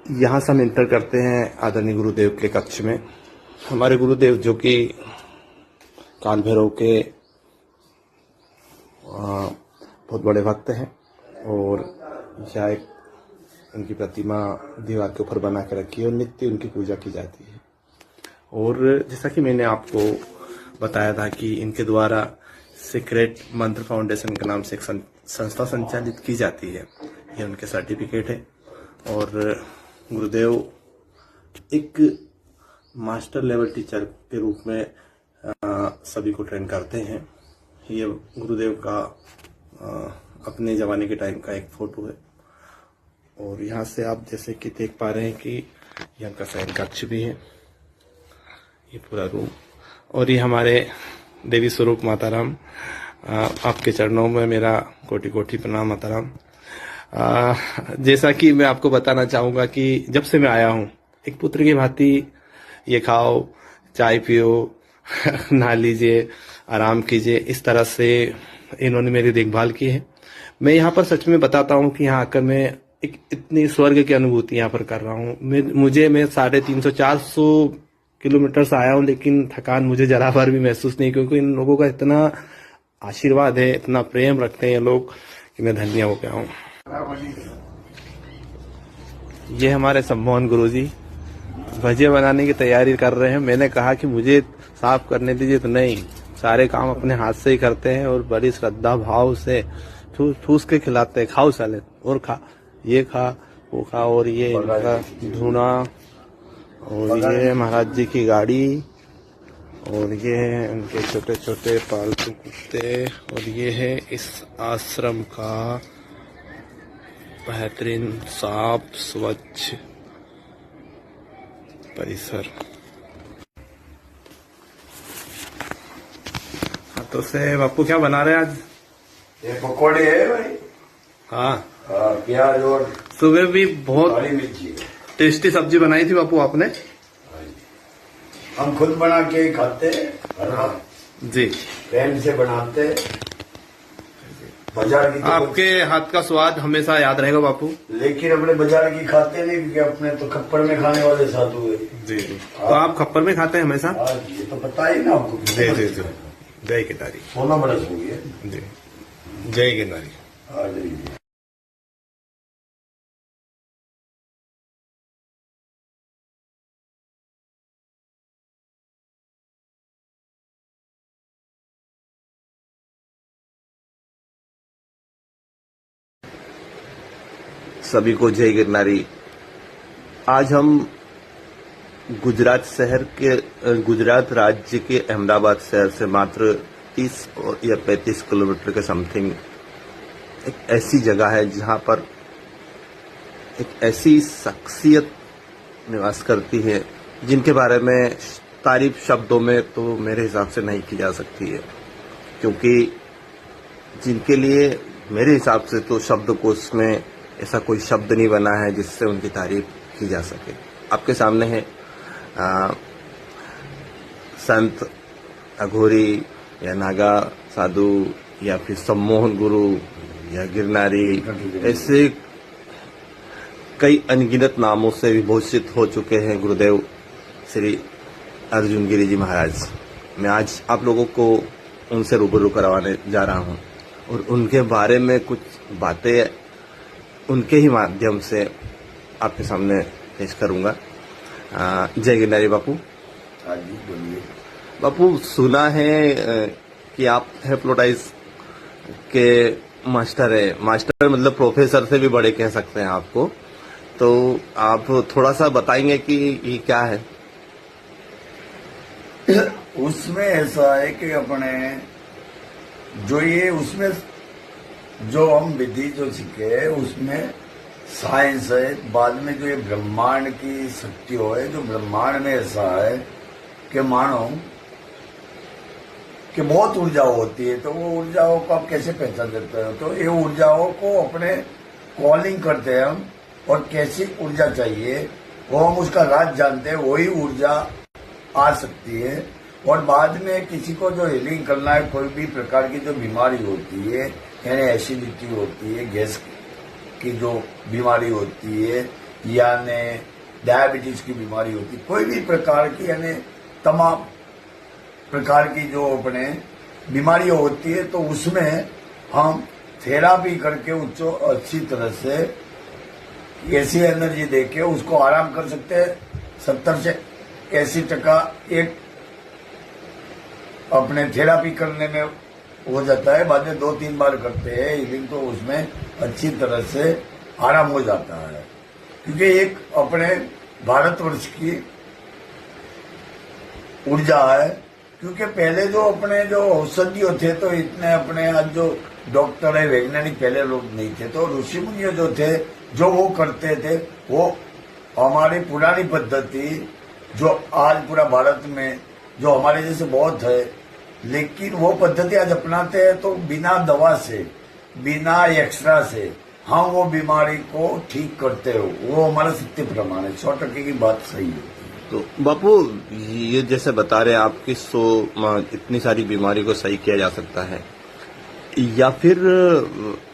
यहाँ से हम इंटर करते हैं आदरणीय गुरुदेव के कक्ष में। हमारे गुरुदेव जो कि काल भैरव के बहुत बड़े भक्त हैं और यह एक उनकी प्रतिमा दीवार के ऊपर बना के रखी है और नित्य उनकी पूजा की जाती है। और जैसा कि मैंने आपको बताया था कि इनके द्वारा सीक्रेट मंत्र फाउंडेशन के नाम से एक संस्था संचालित की जाती है। यह उनके सर्टिफिकेट है और गुरुदेव एक मास्टर लेवल टीचर के रूप में सभी को ट्रेन करते हैं। ये गुरुदेव का अपने जमाने के टाइम का एक फोटो है और यहाँ से आप जैसे कि देख पा रहे हैं कि यह उनका शयन कक्ष भी है, ये पूरा रूम। और ये हमारे देवी स्वरूप माताराम, आपके चरणों में मेरा कोटि कोटि प्रणाम माताराम। जैसा कि मैं आपको बताना चाहूँगा कि जब से मैं आया हूँ एक पुत्र की भांति ये खाओ, चाय पियो, नहा लीजिए, आराम कीजिए, इस तरह से इन्होंने मेरी देखभाल की है। मैं यहाँ पर सच में बताता हूँ कि यहाँ आकर मैं एक इतनी स्वर्ग की अनुभूति यहाँ पर कर रहा हूँ। मैं 350-400 किलोमीटर से आया हूँ, लेकिन थकान मुझे जरा भर भी महसूस नहीं, क्योंकि इन लोगों का इतना आशीर्वाद है, इतना प्रेम रखते हैं ये लोग कि मैं धन्य हो गया हूँ। ये हमारे सम्मोहन गुरुजी भजिया बनाने की तैयारी कर रहे हैं। मैंने कहा कि मुझे साफ करने दीजिए, तो नहीं, सारे काम अपने हाथ से ही करते हैं और बड़ी श्रद्धा भाव से ठूस के खिलाते हैं। खाओ साले, और खा, ये खा, वो खा। और ये इनका धुना, और ये महाराज जी की गाड़ी, और ये है उनके छोटे छोटे पालतू कुत्ते, और ये है इस आश्रम का बेहतरीन साफ स्वच्छ परिसर। तो से बापू क्या बना रहे हैं आज? ये पकौड़े है भाई। हाँ, प्याज और सुबह भी बहुत हरी मिर्ची टेस्टी सब्जी बनाई थी बापू आपने। हम खुद बना के खाते हैं जी, प्रेम से बनाते। बाजार की आपके हाथ का स्वाद हमेशा याद रहेगा बापू। लेकिन अपने बाजार की खाते नहीं, क्योंकि अपने तो खप्पड़ में खाने वाले साधु हुए। जी, तो आप खप्पर में खाते हैं हमेशा? ये तो पता ही ना आपको। जी जी जी, जय केदारी। 16 बरस हो गए जी, जय केदारी। सभी को जय गिरनारी। आज हम गुजरात राज्य के अहमदाबाद शहर से मात्र 30 या 35 किलोमीटर के समथिंग एक ऐसी जगह है जहां पर एक ऐसी शख्सियत निवास करती है जिनके बारे में तारीफ शब्दों में तो मेरे हिसाब से नहीं की जा सकती है, क्योंकि जिनके लिए मेरे हिसाब से तो शब्दकोश में ऐसा कोई शब्द नहीं बना है जिससे उनकी तारीफ की जा सके। आपके सामने है संत अघोरी या नागा साधु या फिर सम्मोहन गुरु या गिरनारी, ऐसे कई अनगिनत नामों से विभूषित हो चुके हैं गुरुदेव श्री अर्जुन गिरी जी महाराज। मैं आज आप लोगों को उनसे रूबरू करवाने जा रहा हूं और उनके बारे में कुछ बातें उनके ही माध्यम से आपके सामने पेश करूंगा। जय गिरनारी बापू। हाँ जी, बोलिए। बापू, सुना है कि आप हिप्नोटाइज के मास्टर है। मास्टर मतलब प्रोफेसर से भी बड़े कह सकते हैं आपको, तो आप थोड़ा सा बताएंगे कि ये क्या है? उसमें ऐसा है कि अपने जो ये उसमें जो हम विधि जो सीखे उसमें साइंस है। बाद में जो ये ब्रह्मांड की शक्ति है, जो ब्रह्मांड में ऐसा है कि मानो कि बहुत ऊर्जाओं होती है, तो वो ऊर्जाओं को आप कैसे पहचान देते हो? तो ये ऊर्जाओं को अपने कॉलिंग करते हैं हम, और कैसी ऊर्जा चाहिए वो हम उसका राज जानते हैं, वही ऊर्जा आ सकती है। और बाद में किसी को जो हीलिंग करना है, कोई भी प्रकार की जो बीमारी होती है, यानी एसिडिटी होती है, गैस की जो बीमारी होती है, यानी डायबिटीज की बीमारी होती, कोई भी प्रकार की यानी तमाम प्रकार की जो अपने बीमारियां होती है, तो उसमें हम थेरापी करके उसको अच्छी तरह से ऐसी एनर्जी देके उसको आराम कर सकते हैं। 70 से 80% एक अपने थेरापी करने में हो जाता है, बाद में 2-3 बार करते हैं हीलिंग, तो उसमें अच्छी तरह से आराम हो जाता है। क्योंकि एक अपने भारतवर्ष की ऊर्जा है, क्योंकि पहले जो अपने जो औषधियों थे तो इतने अपने आज जो डॉक्टर है वैज्ञानिक पहले लोग नहीं थे, तो ऋषि मुनि जो थे जो वो करते थे, वो हमारी पुरानी पद्धति जो आज पूरा भारत में जो हमारे जैसे बहुत है, लेकिन वो पद्धति आज अपनाते हैं, तो बिना दवा से बिना एक्स्ट्रा से हम वो बीमारी को ठीक करते हो, वो हमारा सत्य प्रमाण है। 100% की बात सही है। तो बापू ये जैसे बता रहे हैं आप कि इतनी सारी बीमारी को सही किया जा सकता है, या फिर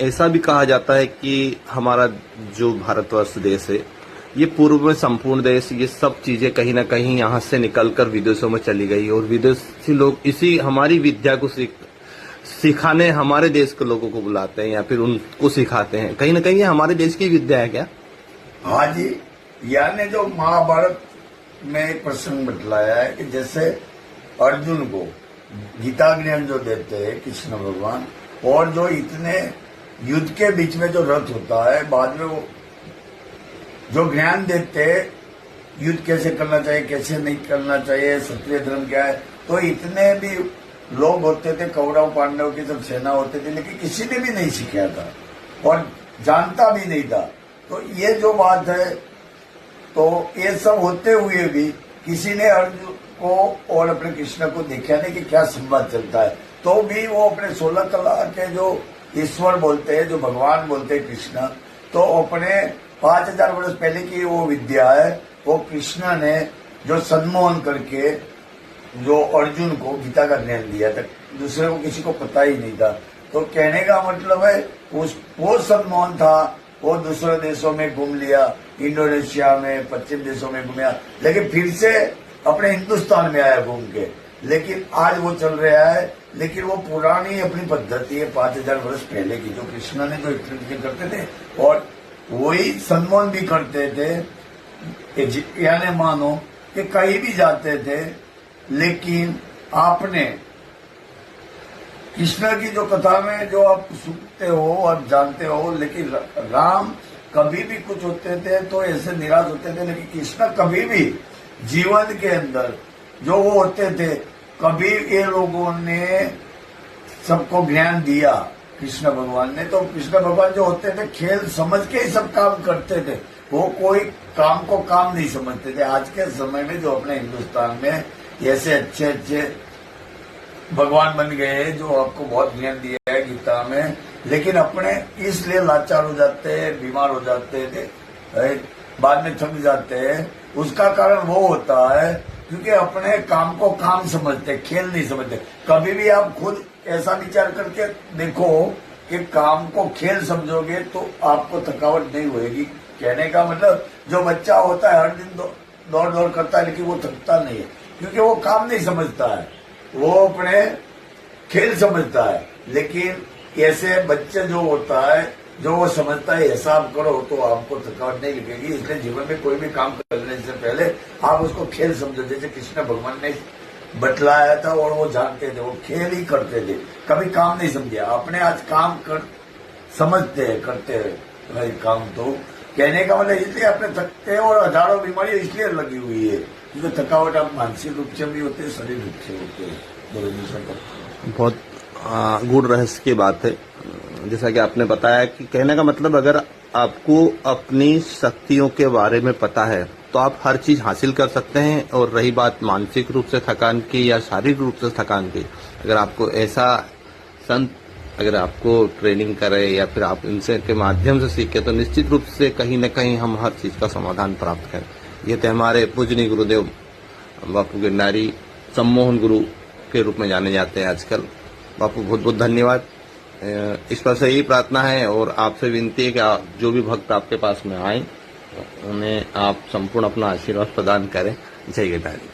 ऐसा भी कहा जाता है कि हमारा जो भारतवर्ष देश है ये पूर्व में संपूर्ण देश, ये सब चीजें कहीं ना कहीं यहाँ से निकलकर विदेशों में चली गई और विदेशी लोग इसी हमारी विद्या को सिखाने हमारे देश के लोगों को बुलाते हैं या फिर उनको सिखाते हैं। कहीं ना कहीं ये हमारे देश की विद्या है क्या? हाँ जी, यानी जो महाभारत में एक प्रसंग बतलाया है कि जैसे अर्जुन को गीता ज्ञान जो देते हैं कृष्ण भगवान, और जो इतने युद्ध के बीच में जो रथ होता है, बाद में वो जो ज्ञान देते हैं युद्ध कैसे करना चाहिए कैसे नहीं करना चाहिए, क्षत्रिय धर्म क्या है, तो इतने भी लोग होते थे, कौरव पांडव की सब सेना होती थी, लेकिन किसी ने भी नहीं सिखाया था और जानता भी नहीं था। तो ये जो बात है, तो ये सब होते हुए भी किसी ने अर्जुन को और अपने कृष्ण को देखा नहीं कि क्या संवाद चलता है, तो भी वो अपने 16 कला के जो ईश्वर बोलते हैं, जो भगवान बोलते हैं कृष्ण, तो अपने 5000 वर्ष पहले की वो विद्या है, वो कृष्ण ने जो सम्मोहन करके जो अर्जुन को गीता का ज्ञान दिया था, दूसरे को किसी को पता ही नहीं था। तो कहने का मतलब है वो सम्मोहन था, वो दूसरे देशों में घूम लिया, इंडोनेशिया में, पश्चिम देशों में घूमया, लेकिन फिर से अपने हिंदुस्तान में आया घूम के, लेकिन आज वो चल रहा है। लेकिन वो पुरानी अपनी पद्धति है 5000 वर्ष पहले की, जो कृष्ण ने जो एक्टिविटी करते थे और वही सम्मान भी करते थे। यानी मानो कि कहीं भी जाते थे, लेकिन आपने कृष्ण की जो कथा में जो आप सुनते हो और जानते हो, लेकिन राम कभी भी कुछ होते थे तो ऐसे निराश होते थे, लेकिन कृष्ण कभी भी जीवन के अंदर जो वो होते थे, कभी ये लोगों ने सबको ज्ञान दिया कृष्ण भगवान ने। तो कृष्ण भगवान जो होते थे खेल समझ के ही सब काम करते थे, वो कोई काम को काम नहीं समझते थे। आज के समय में जो अपने हिंदुस्तान में ऐसे अच्छे अच्छे भगवान बन गए हैं, जो आपको बहुत ज्ञान दिया है गीता में, लेकिन अपने इसलिए लाचार हो जाते हैं, बीमार हो जाते थे, बाद में थक जाते हैं। उसका कारण वो होता है क्योंकि अपने काम को काम समझते, खेल नहीं समझते। कभी भी आप खुद ऐसा विचार करके देखो कि काम को खेल समझोगे तो आपको थकावट नहीं होगी। कहने का मतलब जो बच्चा होता है हर दिन दौड़ दौड़ करता है, लेकिन वो थकता नहीं है, क्योंकि वो काम नहीं समझता है, वो अपने खेल समझता है। लेकिन ऐसे बच्चे जो होता है, जो वो समझता है हिसाब करो तो आपको थकावट नहीं लगेगी। इसलिए जीवन में कोई भी काम करने से पहले आप उसको खेल समझो, जैसे कृष्ण भगवान ने बतलाया था और वो जानते थे, वो खेल ही करते थे, कभी काम नहीं समझे। अपने आज काम कर समझते हैं, करते हैं काम। तो कहने का मतलब इसलिए अपने थकते हैं और हजारों बीमारियां इसलिए लगी हुई है क्योंकि थकावट आप मानसिक रूप से भी होते हैं, शरीर रूप से होते हैं। बहुत गूढ़ रहस्य की बात है। जैसा कि आपने बताया कि कहने का मतलब अगर आपको अपनी शक्तियों के बारे में पता है तो आप हर चीज हासिल कर सकते हैं। और रही बात मानसिक रूप से थकान की या शारीरिक रूप से थकान की, अगर आपको ऐसा संत अगर आपको ट्रेनिंग करे या फिर आप इनसे के माध्यम से सीखे तो निश्चित रूप से कहीं न कहीं हम हर चीज का समाधान प्राप्त करें। ये थे हमारे पूजनीय गुरुदेव बापू गिरनारी, सम्मोहन गुरु के रूप में जाने जाते हैं आजकल। बापू बहुत बहुत धन्यवाद। ईश्वर से यही प्रार्थना है और आपसे विनती है कि जो भी भक्त आपके पास में आए उन्हें आप संपूर्ण अपना आशीर्वाद प्रदान करें। जय गीताजी।